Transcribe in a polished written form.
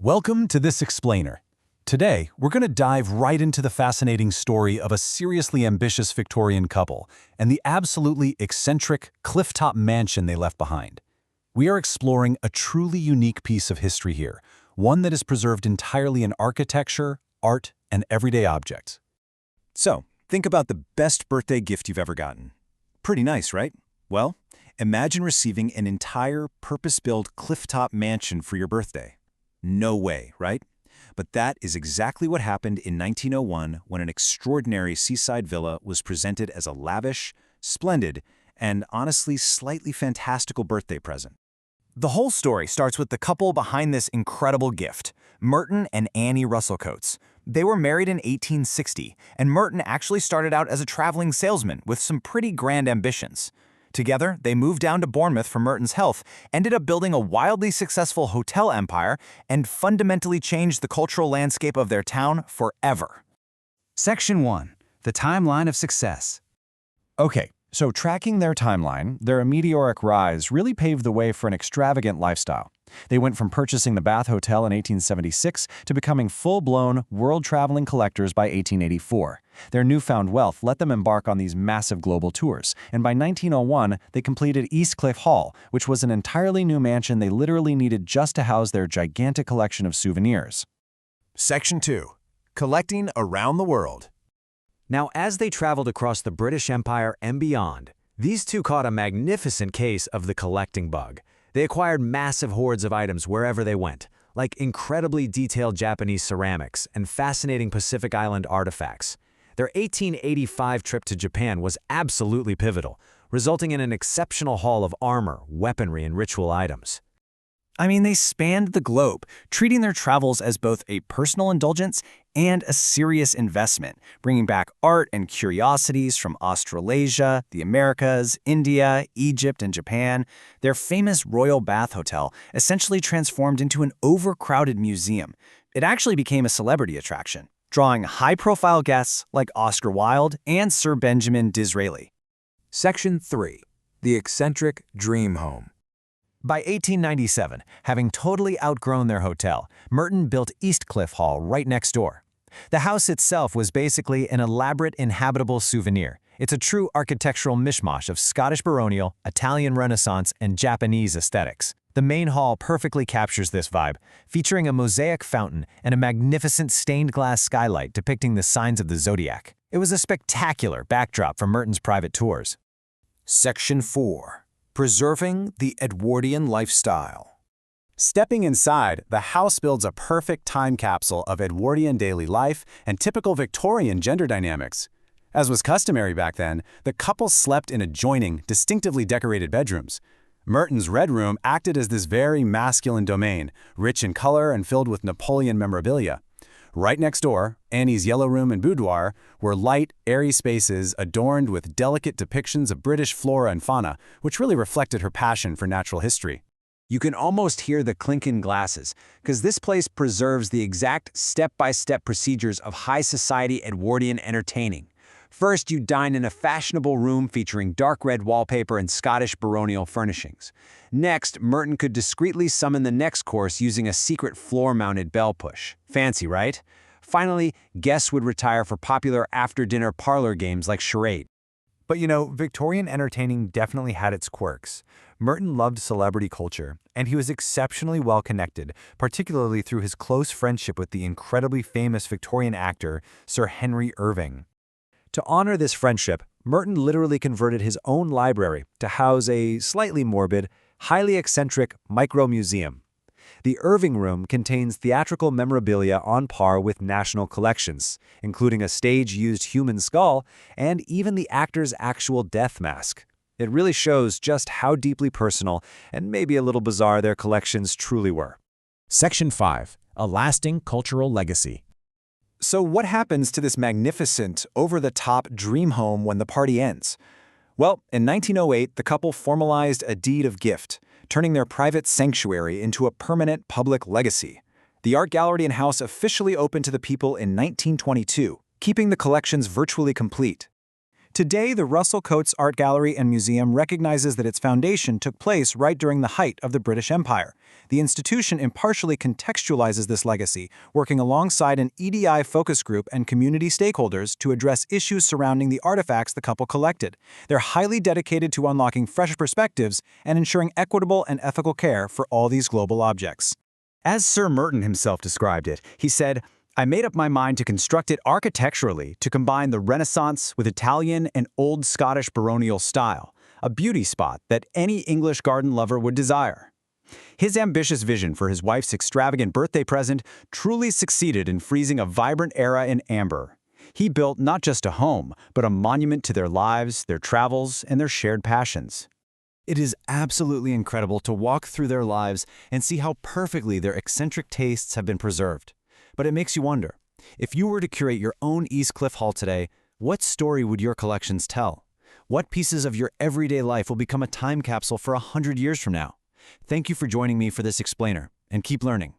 Welcome to This Explainer. Today, we're going to dive right into the fascinating story of a seriously ambitious Victorian couple and the absolutely eccentric clifftop mansion they left behind. We are exploring a truly unique piece of history here, one that is preserved entirely in architecture, art, and everyday objects. So, think about the best birthday gift you've ever gotten. Pretty nice, right? Well, imagine receiving an entire purpose-built clifftop mansion for your birthday. No way, right? But that is exactly what happened in 1901 when an extraordinary seaside villa was presented as a lavish, splendid, and honestly slightly fantastical birthday present. The whole story starts with the couple behind this incredible gift, Merton and Annie Russell Coates. They were married in 1860, and Merton actually started out as a traveling salesman with some pretty grand ambitions. Together, they moved down to Bournemouth for Merton's health, ended up building a wildly successful hotel empire, and fundamentally changed the cultural landscape of their town forever. Section 1. The Timeline of Success. Okay, so tracking their timeline, their meteoric rise really paved the way for an extravagant lifestyle. They went from purchasing the Bath Hotel in 1876 to becoming full-blown, world-traveling collectors by 1884. Their newfound wealth let them embark on these massive global tours, and by 1901, they completed Eastcliff Hall, which was an entirely new mansion they literally needed just to house their gigantic collection of souvenirs. Section 2. Collecting around the world. Now, as they traveled across the British Empire and beyond, these two caught a magnificent case of the collecting bug. They acquired massive hordes of items wherever they went, like incredibly detailed Japanese ceramics and fascinating Pacific Island artifacts. Their 1885 trip to Japan was absolutely pivotal, resulting in an exceptional haul of armor, weaponry, and ritual items. They spanned the globe, treating their travels as both a personal indulgence and a serious investment, bringing back art and curiosities from Australasia, the Americas, India, Egypt, and Japan. Their famous Royal Bath Hotel essentially transformed into an overcrowded museum. It actually became a celebrity attraction, drawing high-profile guests like Oscar Wilde and Sir Benjamin Disraeli. Section 3. The eccentric dream home. By 1897, having totally outgrown their hotel, Merton built Eastcliff Hall right next door. The house itself was basically an elaborate inhabitable souvenir. It's a true architectural mishmash of Scottish baronial, Italian Renaissance, and Japanese aesthetics. The main hall perfectly captures this vibe, featuring a mosaic fountain and a magnificent stained glass skylight depicting the signs of the zodiac. It was a spectacular backdrop for Merton's private tours. Section 4. Preserving the Edwardian lifestyle. Stepping inside, the house builds a perfect time capsule of Edwardian daily life and typical Victorian gender dynamics. As was customary back then, the couple slept in adjoining, distinctively decorated bedrooms. Merton's Red Room acted as this very masculine domain, rich in color and filled with Napoleon memorabilia. Right next door, Annie's Yellow Room and Boudoir were light, airy spaces adorned with delicate depictions of British flora and fauna, which really reflected her passion for natural history. You can almost hear the clinking glasses, because this place preserves the exact step-by-step procedures of high society Edwardian entertaining. First, you dine in a fashionable room featuring dark red wallpaper and Scottish baronial furnishings. Next, Merton could discreetly summon the next course using a secret floor-mounted bell push. Fancy, right? Finally, guests would retire for popular after-dinner parlor games like charade. But Victorian entertaining definitely had its quirks. Merton loved celebrity culture, and he was exceptionally well connected, particularly through his close friendship with the incredibly famous Victorian actor Sir Henry Irving. To honor this friendship, Merton literally converted his own library to house a slightly morbid, highly eccentric micro-museum. The Irving Room contains theatrical memorabilia on par with national collections, including a stage-used human skull and even the actor's actual death mask. It really shows just how deeply personal and maybe a little bizarre their collections truly were. Section 5. A lasting cultural legacy. So what happens to this magnificent, over-the-top dream home when the party ends? Well, in 1908, the couple formalized a deed of gift, turning their private sanctuary into a permanent public legacy. The art gallery and house officially opened to the people in 1922, keeping the collections virtually complete. Today, the Russell Coates Art Gallery and Museum recognizes that its foundation took place right during the height of the British Empire. The institution impartially contextualizes this legacy, working alongside an EDI focus group and community stakeholders to address issues surrounding the artifacts the couple collected. They're highly dedicated to unlocking fresh perspectives and ensuring equitable and ethical care for all these global objects. As Sir Merton himself described it, he said, "I made up my mind to construct it architecturally to combine the Renaissance with Italian and Old Scottish baronial style, a beauty spot that any English garden lover would desire." His ambitious vision for his wife's extravagant birthday present truly succeeded in freezing a vibrant era in amber. He built not just a home, but a monument to their lives, their travels, and their shared passions. It is absolutely incredible to walk through their lives and see how perfectly their eccentric tastes have been preserved. But it makes you wonder, if you were to curate your own East Cliff Hall today, what story would your collections tell? What pieces of your everyday life will become a time capsule for 100 years from now? Thank you for joining me for this explainer, and keep learning.